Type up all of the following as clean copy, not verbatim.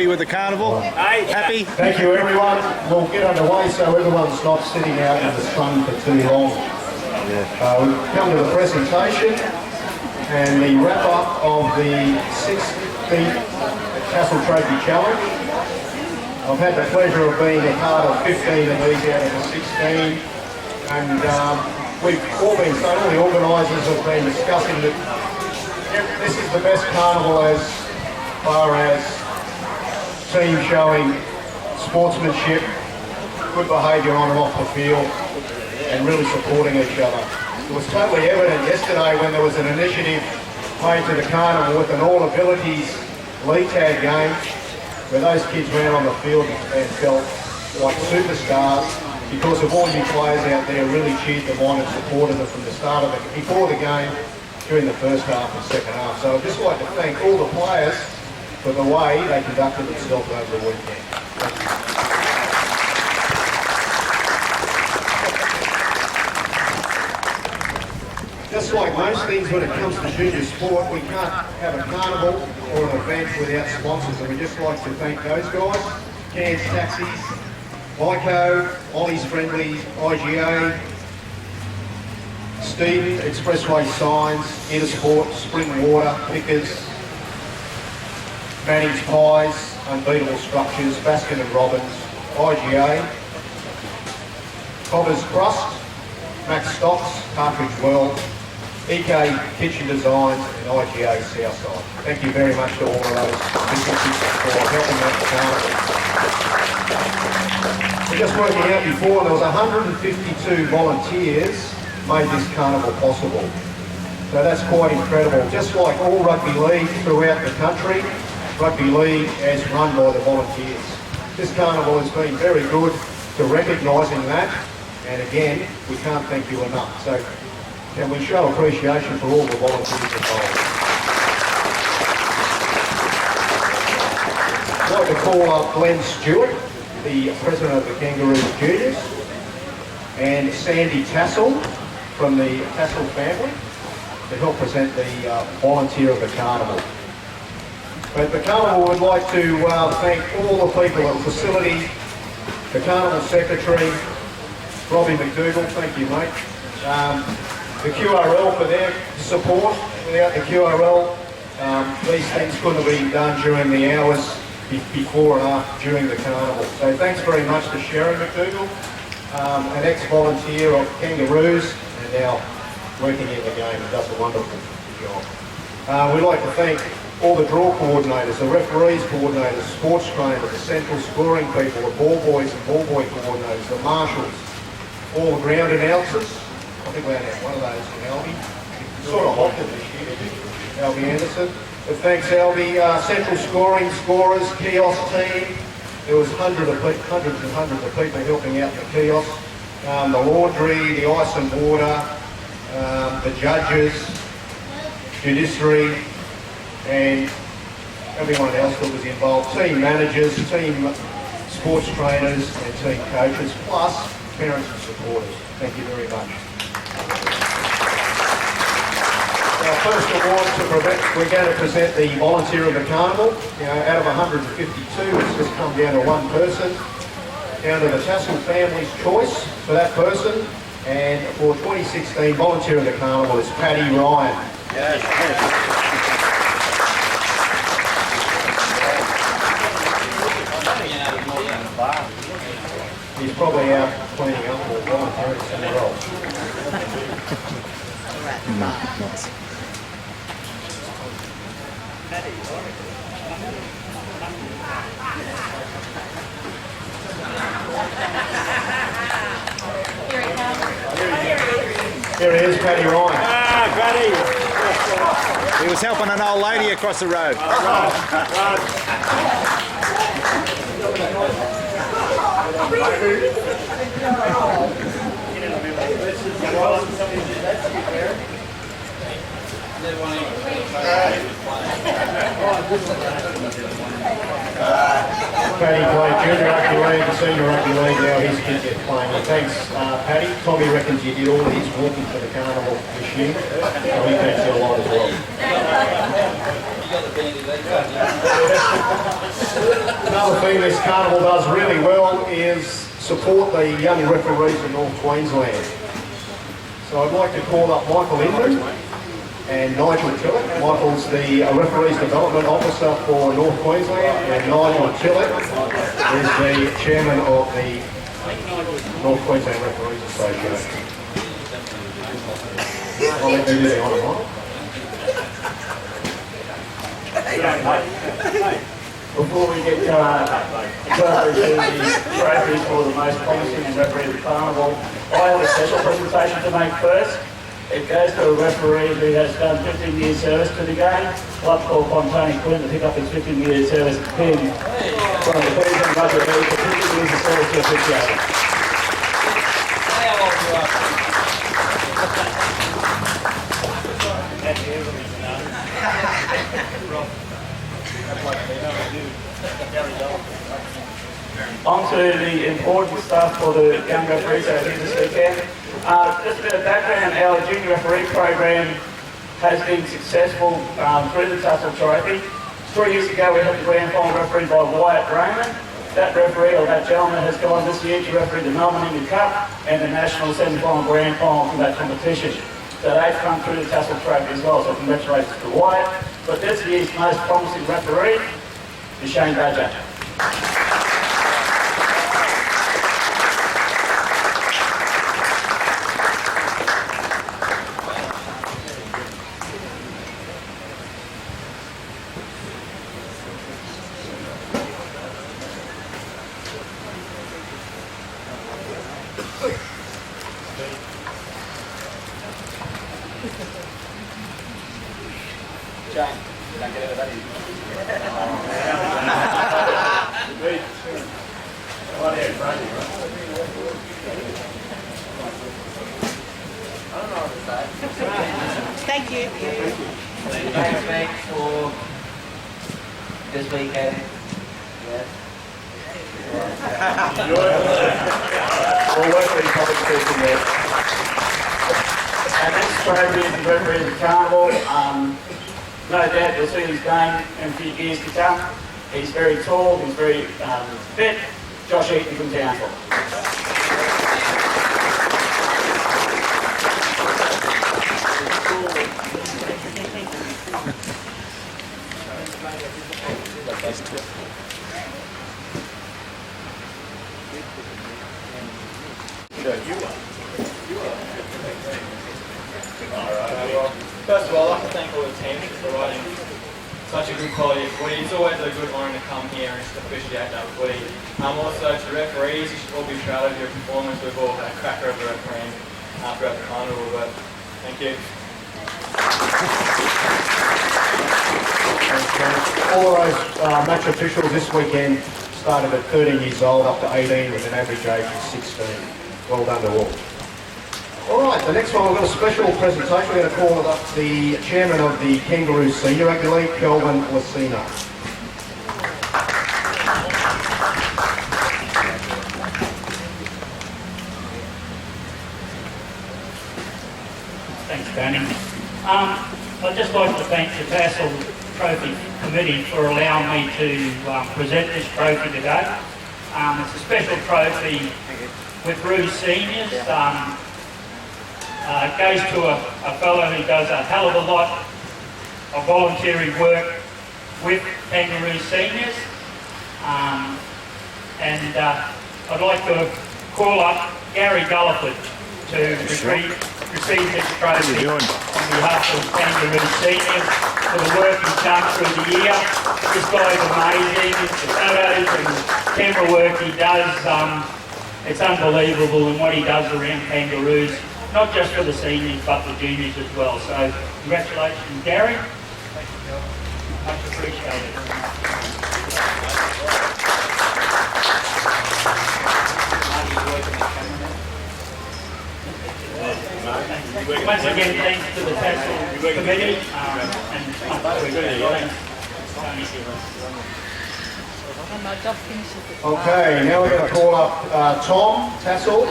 happy with the carnival? Happy? Thank you, everyone. We'll get underway so everyone's not sitting out in the sun for too long. We've come to the presentation and the wrap-up of the 16th Tassell Trophy Challenge. I've had the pleasure of being a part of 15 of these out of the 16, and we've all the organisers have been discussing that this is the best carnival as far as team showing sportsmanship, good behaviour on and off the field, and really supporting each other. It was totally evident yesterday when there was an initiative made to the carnival with an all-abilities league tag game, where those kids ran on the field and felt like superstars because of all you players out there really cheered them on and supported them from the start of it, before the game, during the first half and second half. So I'd just like to thank all the players for the way they conducted themselves over the weekend. Thank you. Just like most things when it comes to junior sport, we can't have a carnival or an event without sponsors, and we'd just like to thank those guys, Cairns Taxis, Myco, Ollie's Friendly, IGA, Steve, Expressway Signs, Intersport, Spring Water, Pickers, Manning's Pies, Unbeatable Structures, Baskin and Robbins, IGA, Cobber's Crust, Max Stocks, Cartridge World, EK Kitchen Designs and IGA Southside. Thank you very much to all of those businesses for helping out the carnival. We're just working out before, there was 152 volunteers made this carnival possible. So that's quite incredible. Just like all rugby league throughout the country, rugby league is run by the volunteers. This carnival has been very good to recognising that, and again, we can't thank you enough. So can we show appreciation for all the volunteers involved? I'd like to call up Glenn Stewart, the president of the Kangaroos Juniors, and Sandy Tassell from the Tassell family to help present the volunteer of the carnival. But the carnival would like to thank all the people at the facility, the carnival secretary, Robbie McDougall, thank you mate. The QRL for their support. Without the QRL, these things couldn't have been done during the hours before and after during the carnival. So thanks very much to Sharon McDougall, an ex-volunteer of Kangaroos and now working in the game and does a wonderful job. We'd like to thank all the draw coordinators, the referees coordinators, sports trainers, the central scoring people, the ball boys and ball boy coordinators, the marshals, all the ground announcers. I think we had one of those from Albie. Sort of hot this year, Albie Anderson. But thanks Albie. Central scoring, scorers, kiosk team. There was hundreds and hundreds of people helping out in the kiosk. The laundry, the ice and water, the judges, judiciary, and everyone else that was involved. Team managers, team sports trainers and team coaches, plus parents and supporters. Thank you very much. Our first award we're going to present the volunteer of the carnival. Out of 152, it's just come down to one person. Down to the Tassell family's choice for that person. And for 2016, volunteer of the carnival is Paddy Ryan. Yes. He's probably out cleaning up or volunteering somewhere else. Nice. Here he is, Paddy Ryan. Ah, Paddy. He was helping an old lady across the road. Paddy played junior rugby league and senior rugby league, now his kids are playing. And thanks, Paddy. Tommy reckons you did all of his walking for the carnival this year, so he thanks you a lot as well. Another thing this carnival does really well is support the young referees in North Queensland. So I'd like to call up Michael Inman and Nigel Tillett. Michael's the Referees Development Officer for North Queensland, and Nigel Tillett is the Chairman of the North Queensland Referees Association. I'll let you do the honour, Mike. Before we get to the trophies for the most promising and referee carnival, I have a special presentation to make first. It goes to a referee who has done 15 years service to the game. I'd like to call upon Tony Quinn to pick up his 15 years service pin from the Queensland Rugby League for 15 years of service to appreciate it. On to the important stuff for the young referees that are here this weekend. Just a bit of background, our junior referee program has been successful through the Tassell Trophy. 3 years ago we had the grand final refereed by Wyatt Raymond. That referee, or that gentleman, has gone this year to referee the Melbourne Indian Cup and the national semi-final grand final from that competition. So they've come through the Tassell Trophy as well, so congratulations to Wyatt. But this year's most promising referee is Shane Badger. Thank you. Thanks for this weekend. Yes. We'll work with the public speaking there. Our next trophy is the referee of the carnival. No doubt you'll see his game in a few years to come. He's very tall, he's very fit. Josh Eaton from Townsville. First of all, I'd like to thank all the teams for providing such a good quality of footy. It's always a good honour to come here and appreciate that footy. Also to the referees, you should all be proud of your performance. We've all had a cracker of the refereeing throughout the carnival, but thank you. All of those match officials this weekend started at 13 years old up to 18 with an average age of 16. Well done to all. All right, the next one we've got a special presentation. We're going to call it up the chairman of the Kangaroos Senior Rugby League, Kelvin Lacina. Thanks, Tony. I'd just like to thank the Tassell Trophy Committee for allowing me to present this trophy today. It's a special trophy with Roos Seniors. It goes to a fellow who does a hell of a lot of voluntary work with Kangaroo Seniors. I'd like to call up Gary Gulliford to receive this trophy on behalf of Kangaroo Seniors for the work he's done through the year. This guy's amazing. The photos and camera work he does, it's unbelievable, and what he does around Kangaroos. Not just for the seniors, but the juniors as well. So, congratulations, Gary. Thank you, Bill. Much appreciated. Once again, thanks to the Tassell Committee and thanks, Tony. And my job finishes at Okay, now we're going to call up Tom, Tassell,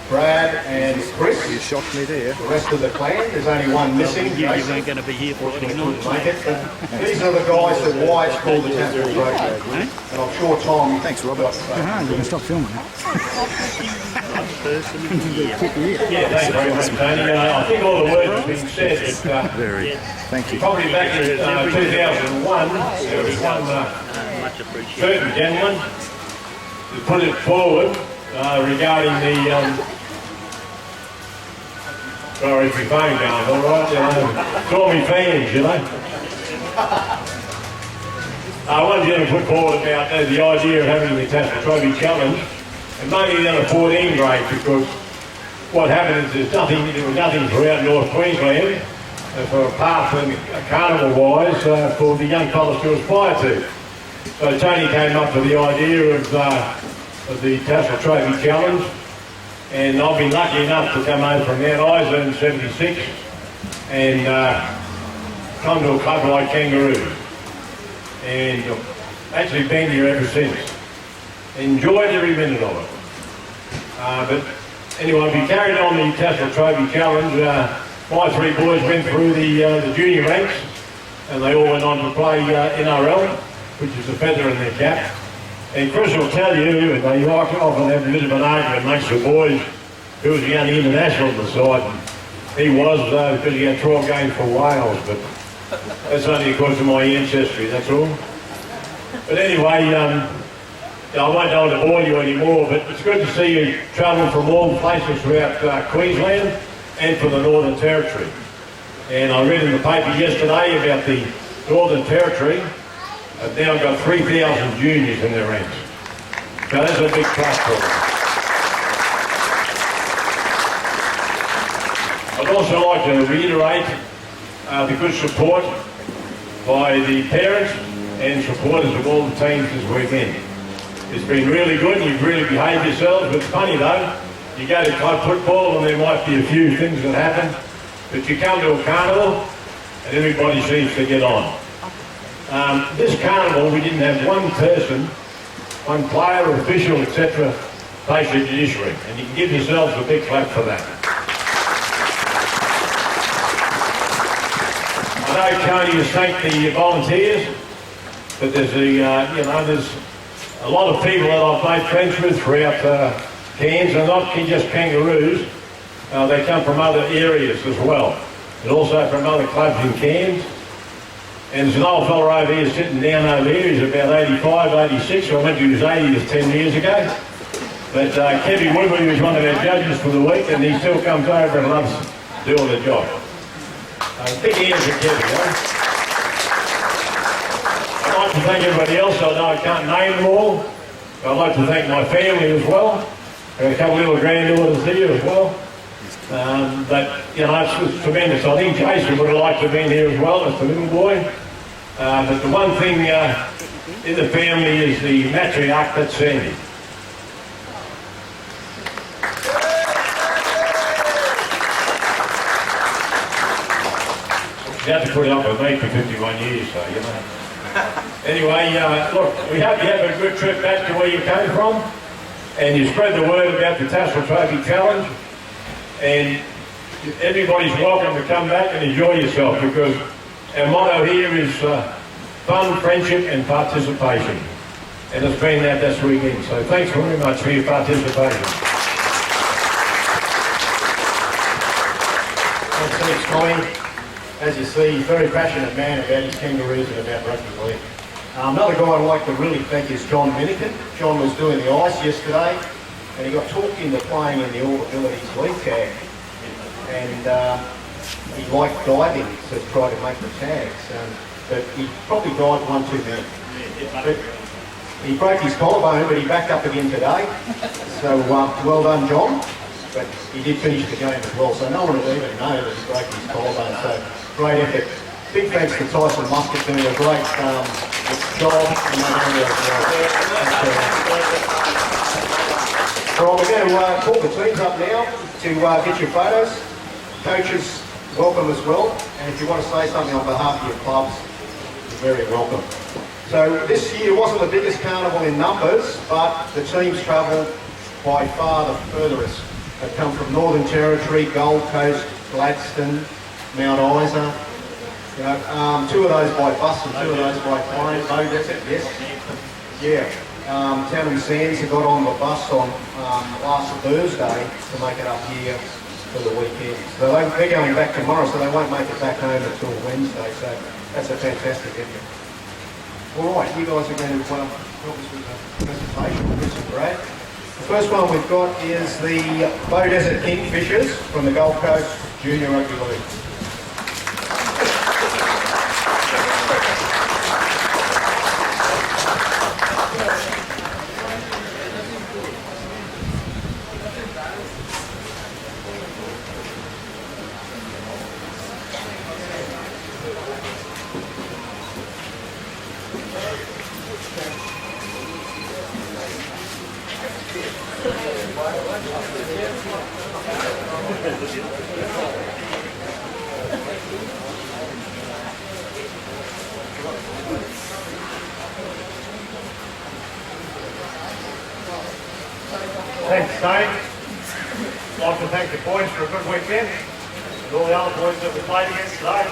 Brad and Chris. You shocked me there. The rest of the clan. There's only one missing. You Jason. weren't going to be here Friday night. Couldn't make it, but these are the guys that why it's called the Tassell Trophy. And I'm sure Tom... Thanks, Robert. You can stop filming now. Yeah, thanks very much, Tony. I think all the words have been said. Very. Thank you. Probably back in 2001, there was one Much appreciated. certain gentleman who put it forward regarding the... sorry, if my phone going, all right? Saw me fans, you know. One gentleman put forward about the idea of having the Tassell Trophy Challenge, and mainly down the 14 grade, because what happened is there was nothing throughout North Queensland for apart from carnival-wise for the young fellas to aspire to. So Tony came up with the idea of the Tassell Trophy Challenge, and I've been lucky enough to come over from Mount Isa in '76 and come to a club like Kangaroo, and actually been here ever since. Enjoyed every minute of it. But anyway, we carried on the Tassell Trophy Challenge. My three boys went through the junior ranks, and they all went on to play NRL, which is a feather in their cap. And Chris will tell you, and they often have a bit of an argument amongst the boys, who was the only international on the side. And he was, because he had 12 games for Wales, but that's only because of my ancestry, that's all. But anyway, I won't go to bore you anymore, but it's good to see you travel from all places throughout Queensland and from the Northern Territory. And I read in the paper yesterday about the Northern Territory have now got 3,000 juniors in their ranks. So that's a big plus for them. I'd also like to reiterate the good support by the parents and supporters of all the teams this weekend. It's been really good and you've really behaved yourselves, but it's funny though, you go to club football and there might be a few things that happen, but you come to a carnival and everybody seems to get on. This carnival, we didn't have one person, one player, official, etc., face the judiciary, and you can give yourselves a big clap for that. I know Tony has thanked the volunteers, but there's there's a lot of people that I've made friends with throughout Cairns, and not just Kangaroos. They come from other areas as well, and also from other clubs in Cairns. And there's an old fella over here sitting down over here, he's about 85, 86, I went to his 80th 10 years ago. But Kevin Woodward was one of our judges for the week, and he still comes over and loves doing the job. Big hands for Kevin, I'd like to thank everybody else. I know I can't name them all. I'd like to thank my family as well. I've got a couple of little granddaughters here as well. But, it's tremendous. I think Jason would have liked to have been here as well, as the little boy. But the one thing in the family is the matriarch, that's Sandy. You have to put up with me for 51 years, so, Anyway, look, we hope you have a good trip back to where you came from, and you spread the word about the Tassell Trophy Challenge, and everybody's welcome to come back and enjoy yourself, because our motto here is fun, friendship and participation, and it's been that this weekend, so thanks very much for your participation. Thanks, Tommy. As you see, he's a very passionate man about his Kangaroos and about rugby league. Another guy I'd like to really thank is John Minikin. John was doing the ice yesterday, and he got talked into playing in the All Abilities League tag. And he liked diving, so he tried to make the tags. But he probably dived one too many. But he broke his collarbone, but he backed up again today. So well done, John. But he did finish the game as well, so no one will even know that he broke his collarbone. So great effort. Big thanks to Tyson Muscat doing a great job in that area as well. Right, we're going to call the teams up now to get your photos. Coaches, welcome as well. And if you want to say something on behalf of your clubs, you're very welcome. So So this year wasn't the biggest carnival in numbers, but the teams travelled by far the furthest. They've come from Northern Territory, Gold Coast, Gladstone, Mount Isa. You know, two of those by bus and two of those by plane. Bow Desert, yes. Yeah. Town and Sands have got on the bus on last Thursday to make it up here for the weekend. So they're going back tomorrow, so they won't make it back home until Wednesday. So that's a fantastic effort. All right, you guys are going to help us with the presentation, Chris and Brad. The first one we've got is the Bow Desert Kingfishers from the Gold Coast Junior Rugby League. Thanks, Shane. I'd like to thank the boys for a good weekend and all the other boys that we played against today.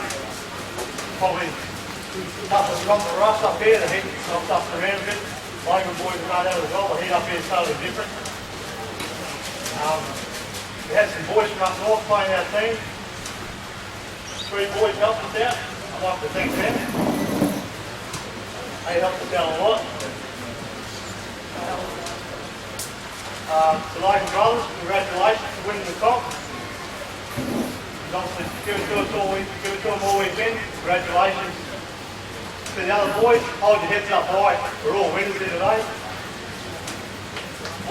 Probably the toughest comp for us up here. The heat knocked us around a bit. Local boys have run out as well. The heat up here is totally different. We had some boys from up north playing our team. 3 boys helped us out. I'd like to thank them. They helped us out a lot. The Logan brothers, congratulations for winning the comp. Obviously, give it to them all weekend. Congratulations to the other boys. Hold your heads up high. We're all winners here today.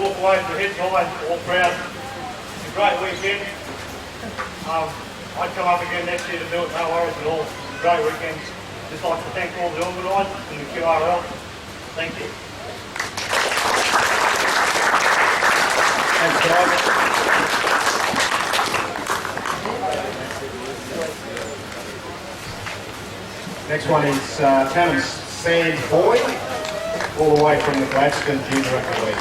Walk away with your heads high, all proud. It's a great weekend. I'd come up again next year to do it, no worries at all. It's a great weekend. Just like to thank all the organisers and the QRL. Thank you. Thanks, guys. Next one is Town and Sands Boy, all the way from the Gladstone Junior Rugby League.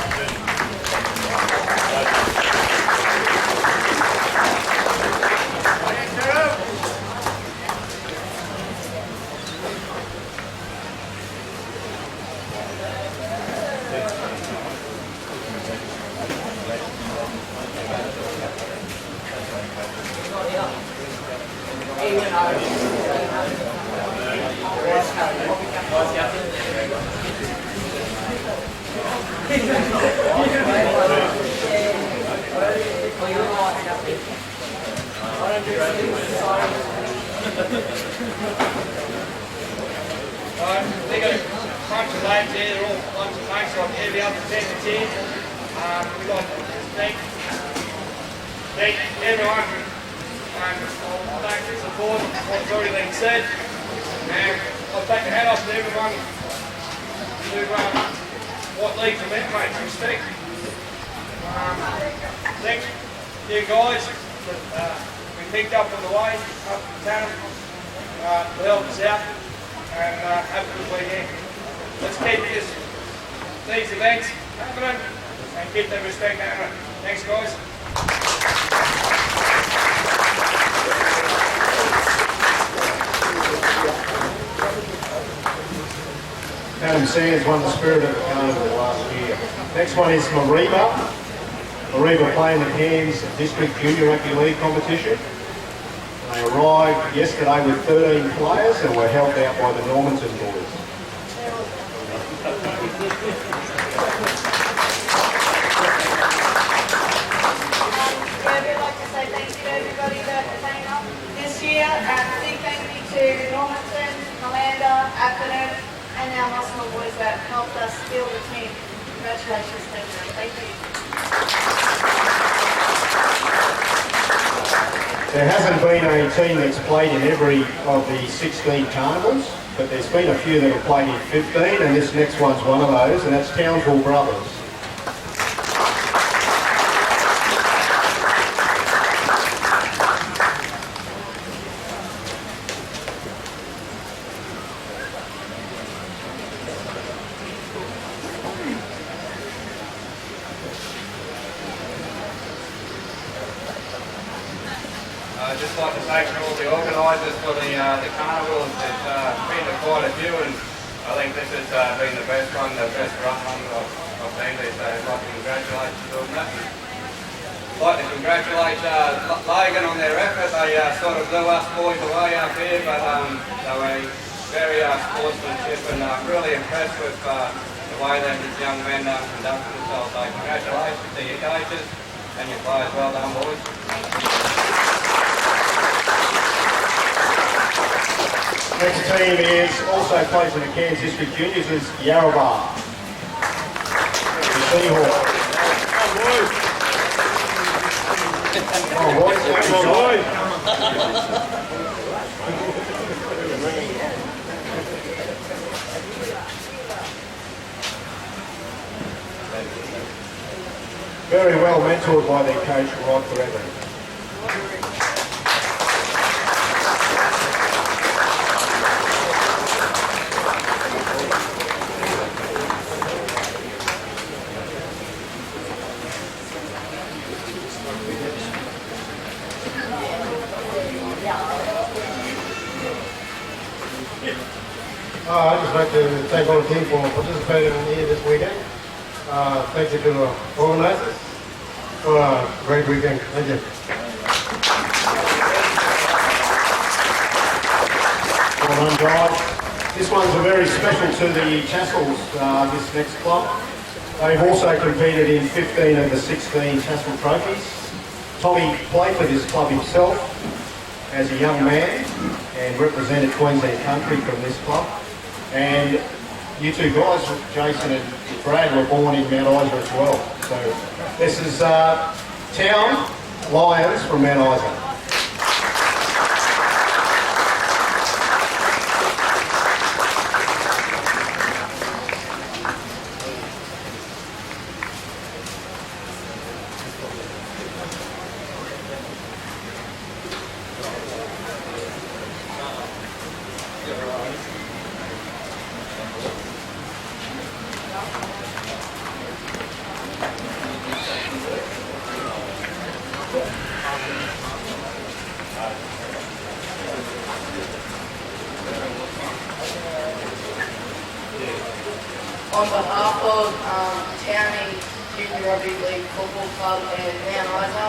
They got a bunch of lads there, they're all a bunch of mates like every other defenders here. We'd like to thank everyone and thank the support, what's already been said. And I'll take a hat off to everyone to what leagues are meant, mate, respect. Thanks to you guys that we picked up on the way up to town to help us out. And have a good weekend. Let's keep these events happening and keep that respect happening. Thanks, guys. Adam Sands won the Spirit of the Carnival last year. Next one is Mariba. Mariba playing the Cairns District Junior Rugby League competition. They arrived yesterday with 13 players and were helped out by the Normanton boys. I'd like to say thank you to everybody that came up this year, and a big thank you to Normanton, Malanda, Atherton, and our Muscle boys that helped us build the team. Congratulations, thank you. There hasn't been a team that's played in every of the 16 carnivals, but there's been a few that have played in 15, and this next one's one of those, and that's Townsville Brothers. I'd just like to thank all the organisers for the carnival. There's been quite a few, and I think this has been the best one, the best run I've been to, so I'd like to congratulate you on that. I'd like to congratulate Logan on their effort. They sort of blew us boys away up here, but they were very sportsmanship, and I'm really impressed with the way that these young men conducted themselves. So congratulations to your coaches and your players. Well done, boys. Next team is also playing in the Cairns District Juniors is Yarrabah. The Seahawks. Oh, very well mentored by their coach, Rod Forever. I'd just like to thank all the team for participating here this weekend. Thank you to the organisers for a great weekend. Thank you. Well done, guys. This one's a very special to the Tassells, this next club. They've also competed in 15 of the 16 Tassell Trophies. Tommy played for this club himself as a young man and represented Queensland country from this club. And you two guys, Jason and Brad, were born in Mount Isa as well. So this is Town Lions from Mount Isa. On behalf of Townie Junior Rugby League Football Club and Mount Isa,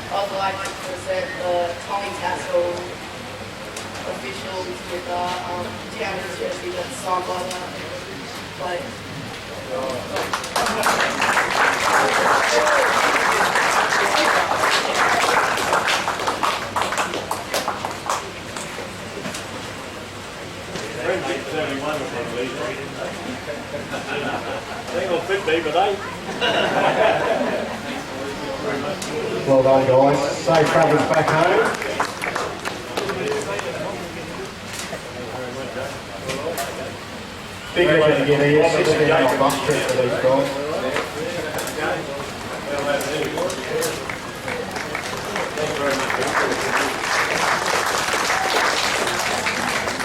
I'd like to present the Tommy Tassell officials with Townie's jersey that's signed by the players. Well done, guys. Safe travels back home. Big way to get here. 16 hour bus trip for these guys.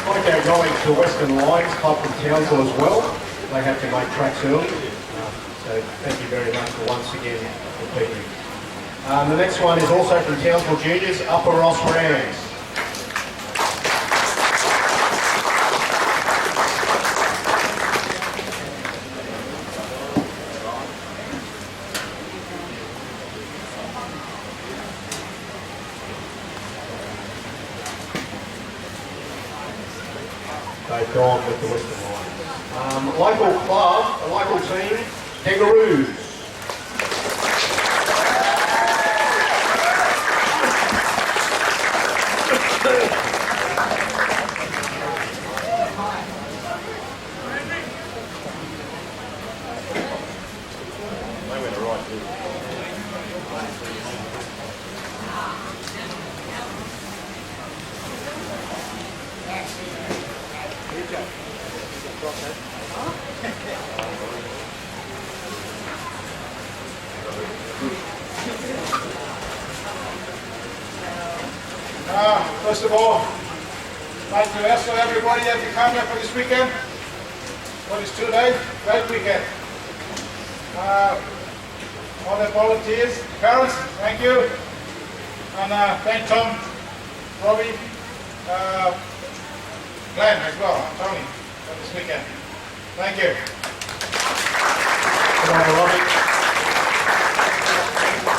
Like they're going to Western Lions Club from Townsville as well. They have to make tracks early. So thank you very much for once again competing. The next one is also from Townsville Juniors, Upper Ross Rams. They've gone with the Western Lions. Local club, a local team, Kangaroos. First of all, I'd like to ask everybody that you come here for this weekend, for this 2 days, great weekend. All the volunteers, parents, thank you. And thank Tom Robbie, Glenn as well, and Tony, for this weekend. Thank you. Good on, Robbie.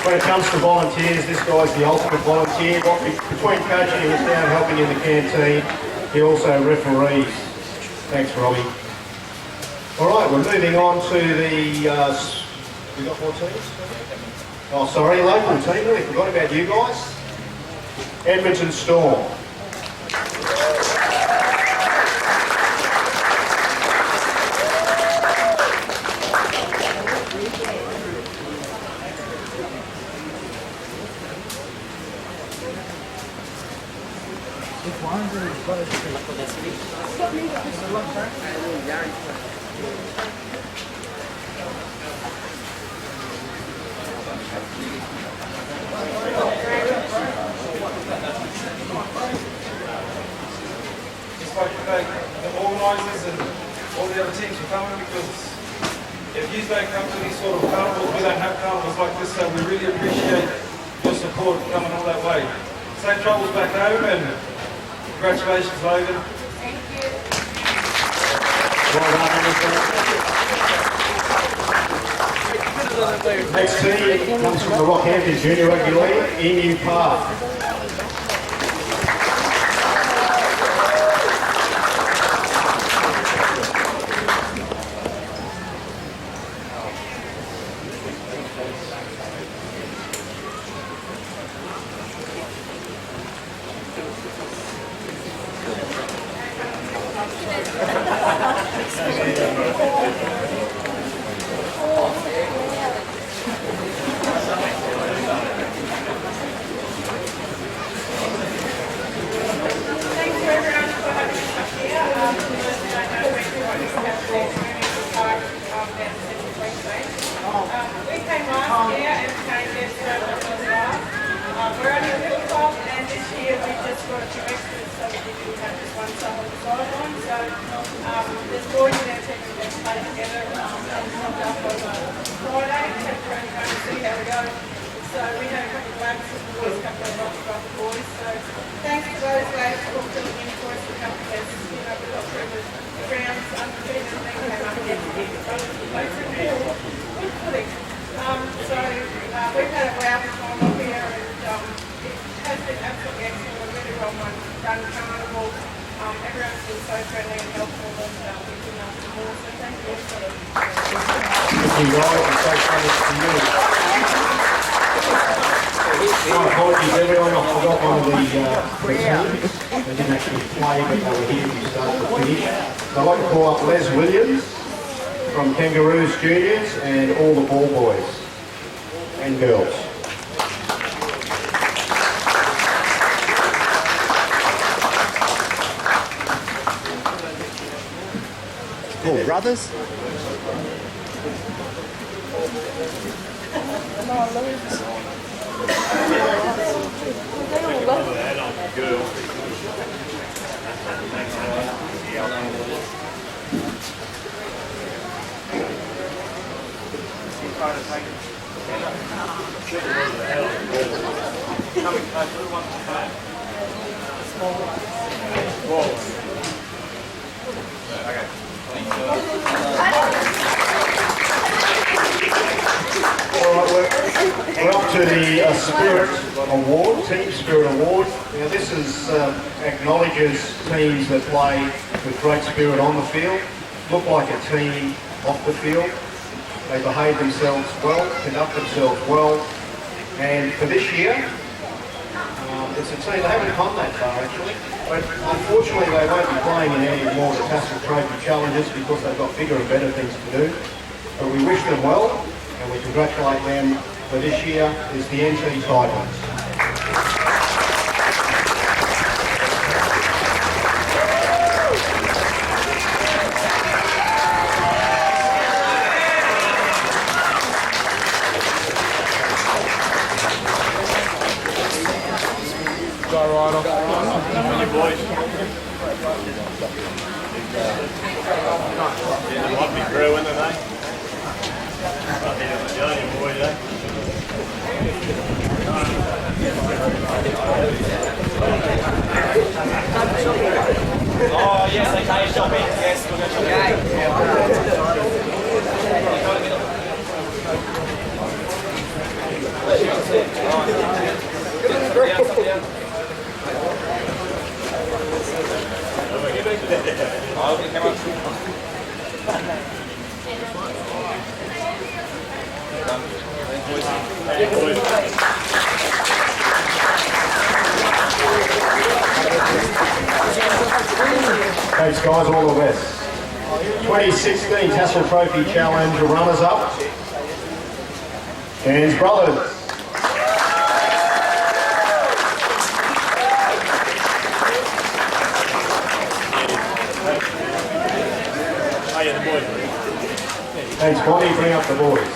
When it comes to volunteers, this guy's the ultimate volunteer. Between coaching and down helping in the canteen, he also referees. Thanks, Robbie. All right, we're moving on to the... we got more teams? Oh, sorry, local team. We forgot about you guys. Edmonton Storm. Just like to thank the organisers and all the other teams for coming, because if you don't come to these sort of carnivals, we don't have carnivals like this, so we really appreciate your support coming all that way. Safe travels back home, and congratulations, Logan. Thank you. Well done, next team comes from the Rockhampton Junior Rugby League, Emu Park. We're only a little club, and this year we just got a few extras so that we can have just one side on the sideline. So there's boys in our team who can play together and come up on Friday and have a go and see how we go. So we had a couple of lads and the boys, a couple of rough boys. So thanks to those guys for filling in for us to come because, you know, we got through the rounds undefeated and then came up against the folks in the good footing. So we've had a wow time up here, and it has been absolutely excellent. We're really well done carnival. Everyone's been so friendly and helpful, and we've been after more. So thank you everybody. Thank you, guys, and safe travels to you. My apologies, everyone. I forgot one of the teams. They didn't actually play, but they were here to start to finish. So I'd like to call up Les Williams from Kangaroos Juniors and all the ball boys and girls. Cool, brothers. We're up to the Spirit Award, Team Spirit Award. Now this is acknowledges teams that play with great spirit on the field, look like a team off the field. They behave themselves well, conduct themselves well, and for this year, it's a team, they haven't come that far actually, but unfortunately they won't be playing in any more of the Tassell Trophy challenges because they've got bigger and better things to do. But we wish them well, and we congratulate them for this year is the NT Titans. Boys, Thanks guys, all the best. 2016 Tassell Trophy Challenge runners-up, Cairns Brothers. Thanks Bonnie, bring up the boys.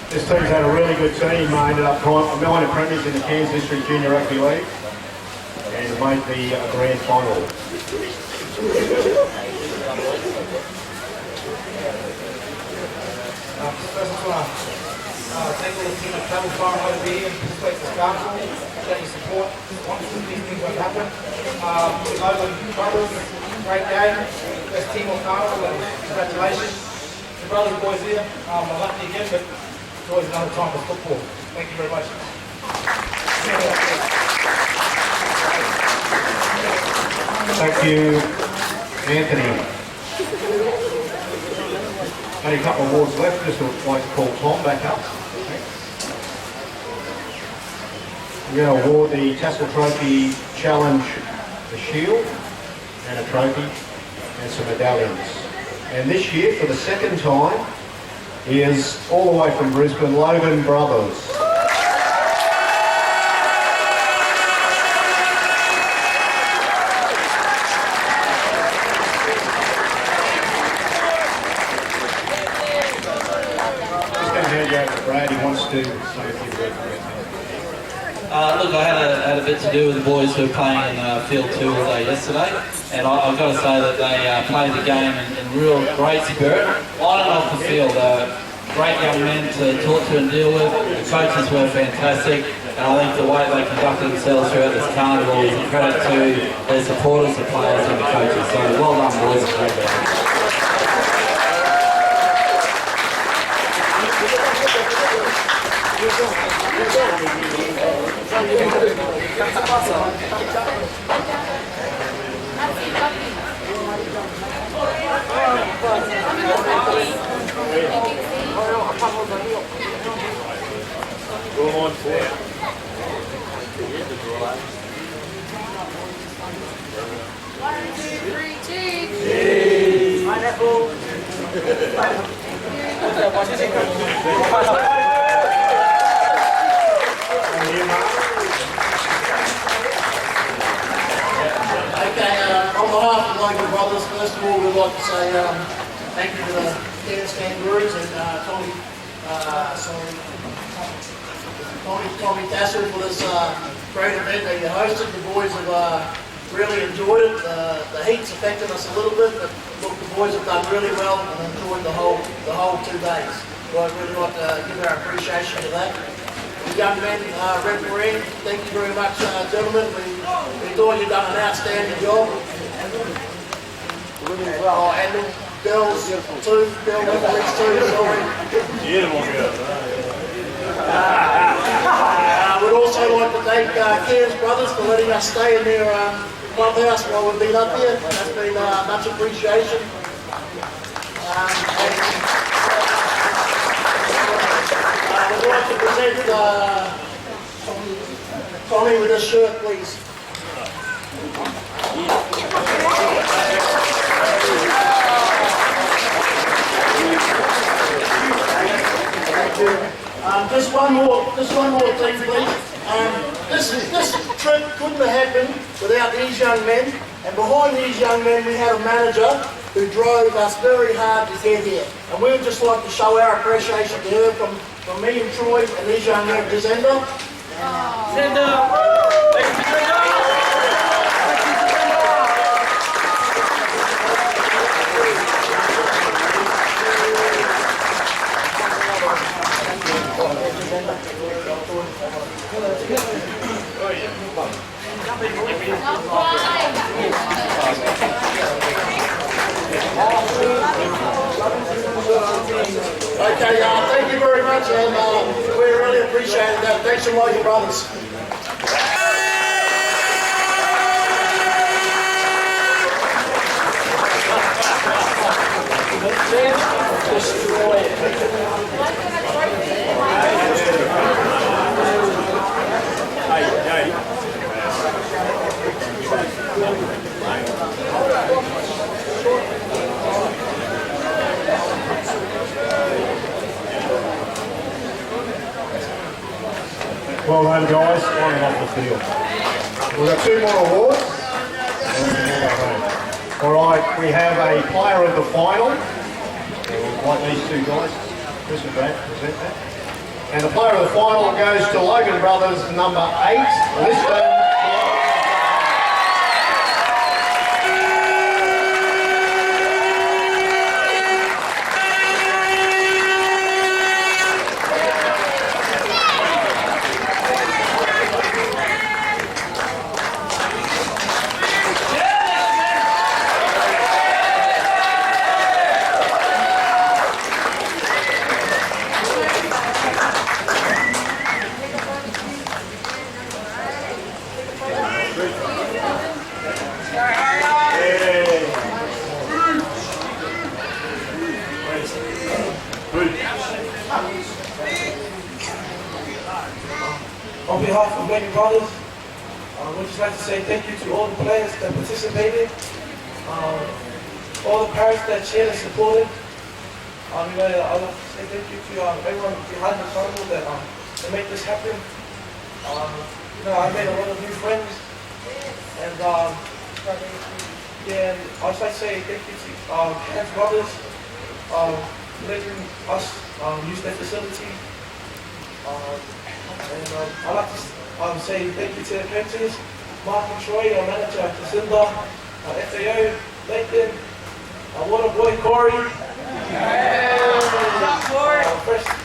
This team's had a really good team, ended up minor premiers in the Cairns District Junior Rugby League and made the grand final. First of all, thank all the team at Tassell Farm over here, this place is council, show your support. Obviously these things won't happen. Logan Brothers, great game, best team on carnival, and congratulations. The brothers boys here, I'm lucky again, but it's always another time for football. Thank you very much. Thank you, Anthony. Only a couple of awards left, just would like to call Tom back up. We're going to award the Tassell Trophy Challenge a shield and a trophy and some medallions. And this year, for the second time, is all the way from Brisbane, Logan Brothers. Brad, he wants to say a few words. Look, I had a bit to do with the boys who were playing in Field 2 all day yesterday, and I've got to say that they played the game in real great spirit, on and off the field. Great young men to talk to and deal with. The coaches were fantastic, and I think the way they conducted themselves throughout this carnival is a credit to their supporters, the players and the coaches. So well done, boys. Go on for it. One, two, three, cheese. Pineapple. Okay, on behalf of the Logan Brothers, first of all, we'd like to say thank you to the Cairns Kangaroos and Tommy Tassell for this great event that you hosted. The boys have really enjoyed it. The heat's affected us a little bit, but look, the boys have done really well and enjoyed the whole 2 days. So I'd really like to give our appreciation to that. The young men refereeing, thank you very much, gentlemen. We thought you've done an outstanding job. And the girls too, girl referees too, sorry. We'd also like to thank Cairns Brothers for letting us stay in their clubhouse while we've been up here. That's been much appreciation. I'd like to present Tommy with a shirt, please. Thank you. Just one more thing, please. This trip couldn't have happened without these young men, and behind these young men we had a manager who drove us very hard to get here. And we would just like to show our appreciation to her from me and Troy and these young men. Zenda. Okay, thank you very much, and we really appreciate that. Thanks a lot, your brothers. Destroy it. Well done, guys. On and off the field. We've got 2 more awards. All right, we have a player of the final. Like these 2 guys, Chris and Brad, present that. And the player of the final goes to Logan Brothers, number 8, Liston. On behalf of Logan Brothers, we'd just like to say thank you to all the players that participated, all the parents that cheered and supported. I'd like to say thank you to everyone behind the carnival that made this happen. I made a lot of new friends, and and I'd just like to say thank you to Hans Brothers letting us use their facility. And I'd like to say thank you to the coaches, Mark and Troy, our manager, Jacinda, FAO, Nathan, our water boy, Corey,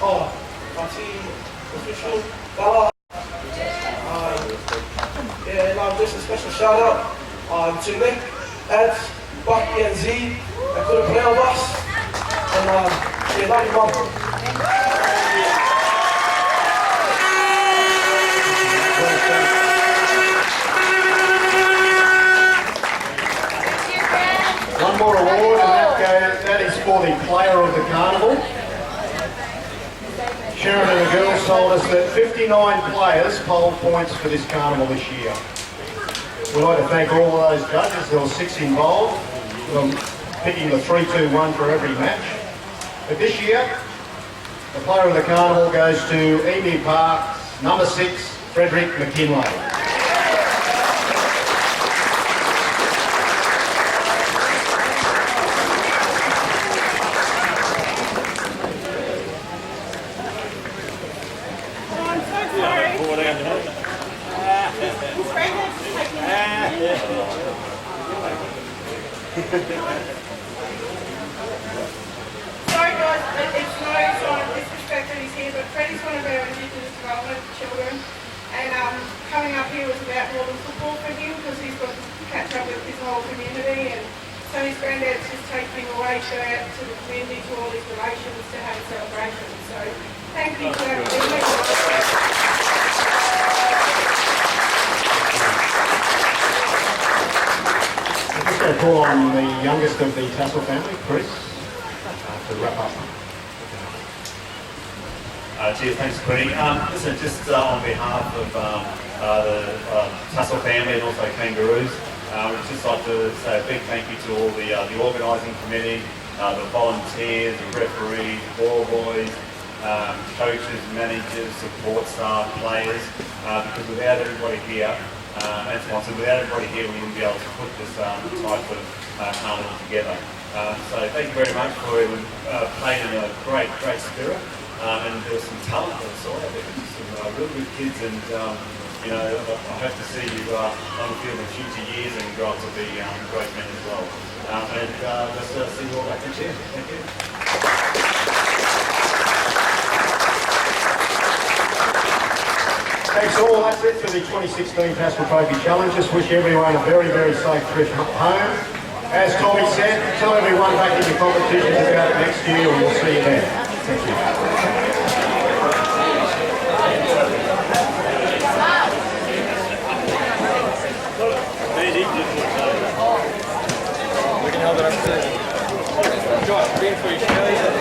our team official, Bella. And just a special shout out to Nick, Ed, Bucky and Z that couldn't play with us. And love you, Mom. One more award, and that is for the player of the carnival. Sharon and the girls told us that 59 players polled points for this carnival this year. We'd like to thank all of those judges. There were 6 involved, picking the 3-2-1 for every match. But this year, the player of the carnival goes to Emu Park's number 6, Frederick McKinley. Sorry guys, it's no disrespect that he's here, but Freddie's one of our Indigenous development children, and coming up here was about more than football for him because he's got to catch up with his whole community, and so his granddad's just taking him away to go out to the community, to all his relations, to have a celebration. So thank you for that. I'm just going to call on the youngest of the Tassell family, Chris, to wrap up. Cheers, thanks, Queenie. Listen, just on behalf of the Tassell family and also Kangaroos, we'd just like to say a big thank you to all the organising committee, the volunteers, the referees, ball boys, coaches, managers, support staff, players, because without everybody here, and sponsors, without everybody here, we wouldn't be able to put this type of carnival together. So thank you very much for playing in a great spirit. And there was some talent that I saw out there, some really good kids, and I hope to see you on the field in future years and grow up to be great men as well. Let's see you all back in cheer. Thank you. Thanks all, that's it for the 2016 Tassell Trophy Challenge. Just wish everyone a very, very safe trip home. As Tommy said, tell everyone back in your competitions about it next year, and we'll see you there. Thank you. We can help it up too. Josh, been for Australia.